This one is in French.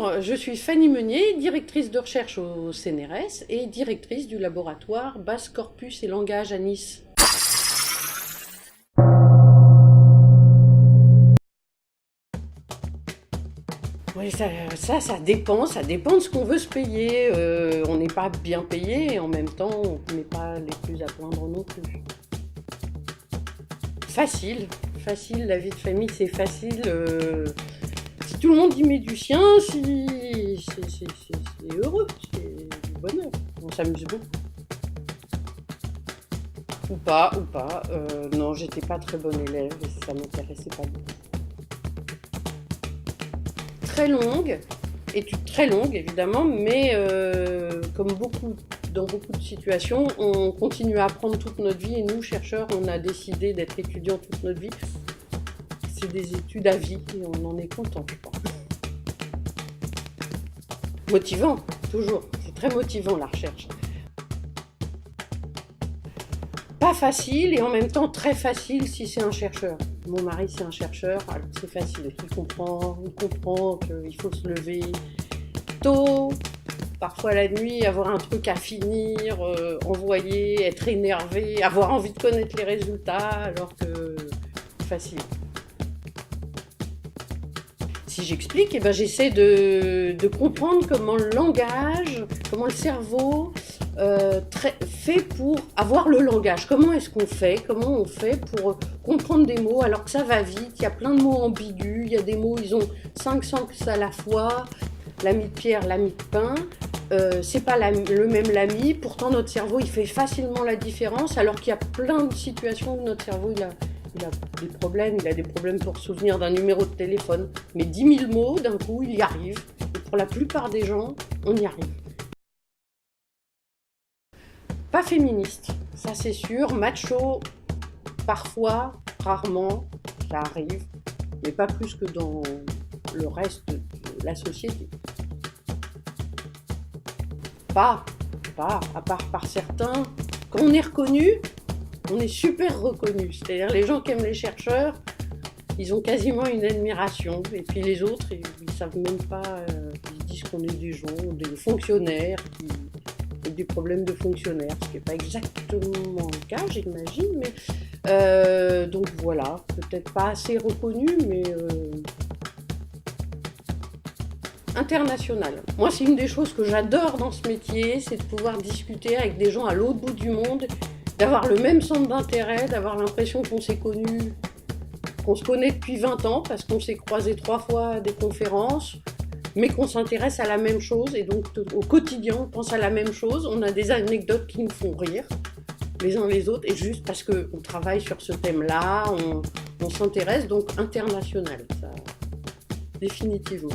Bonjour, je suis Fanny Meunier, directrice de recherche au CNRS et directrice du laboratoire Basse Corpus et Langage à Nice. Oui, ça dépend de ce qu'on veut se payer. On n'est pas bien payé et en même temps, on n'est pas les plus à plaindre non plus. Facile, la vie de famille c'est facile. Si tout le monde y met du sien, c'est heureux, c'est du bonheur. On s'amuse beaucoup. Ou pas. Non, j'étais pas très bonne élève et ça m'intéressait pas beaucoup. Études très longues évidemment, mais comme dans beaucoup de situations, on continue à apprendre toute notre vie et nous, chercheurs, on a décidé d'être étudiants toute notre vie. C'est des études à vie et on en est content, je pense. Motivant, toujours. C'est très motivant la recherche. Pas facile et en même temps très facile si c'est un chercheur. Mon mari c'est un chercheur, alors c'est facile. Il comprend qu'il faut se lever tôt, parfois la nuit, avoir un truc à finir, envoyer, être énervé, avoir envie de connaître les résultats, alors que c'est facile. Si j'explique, j'essaie de comprendre comment le langage, comment le cerveau fait pour avoir le langage. Comment on fait pour comprendre des mots alors que ça va vite, il y a plein de mots ambigus, il y a des mots, ils ont 5 sens à la fois, l'ami de pierre, l'ami de pain, c'est pas le même l'ami, pourtant notre cerveau il fait facilement la différence alors qu'il y a plein de situations où notre cerveau il a des problèmes pour se souvenir d'un numéro de téléphone, mais 10 000 mots d'un coup il y arrive, et pour la plupart des gens on y arrive. Pas féministe, ça c'est sûr, macho, parfois, rarement, ça arrive, mais pas plus que dans le reste de la société. Pas, à part par certains, quand on est reconnu, on est super reconnu, c'est-à-dire les gens qui aiment les chercheurs, ils ont quasiment une admiration, et puis les autres, ils savent même pas, ils disent qu'on est des gens, des fonctionnaires qui ont des problèmes de fonctionnaires, ce qui n'est pas exactement le cas, j'imagine, mais donc voilà, peut-être pas assez reconnu, mais international. Moi, c'est une des choses que j'adore dans ce métier, c'est de pouvoir discuter avec des gens à l'autre bout du monde, d'avoir le même centre d'intérêt, d'avoir l'impression qu'on s'est connus, qu'on se connaît depuis 20 ans, parce qu'on s'est croisés 3 fois à des conférences, mais qu'on s'intéresse à la même chose, et donc au quotidien, on pense à la même chose, on a des anecdotes qui nous font rire, les uns les autres, et juste parce qu'on travaille sur ce thème-là, on s'intéresse, donc international, ça, définitivement.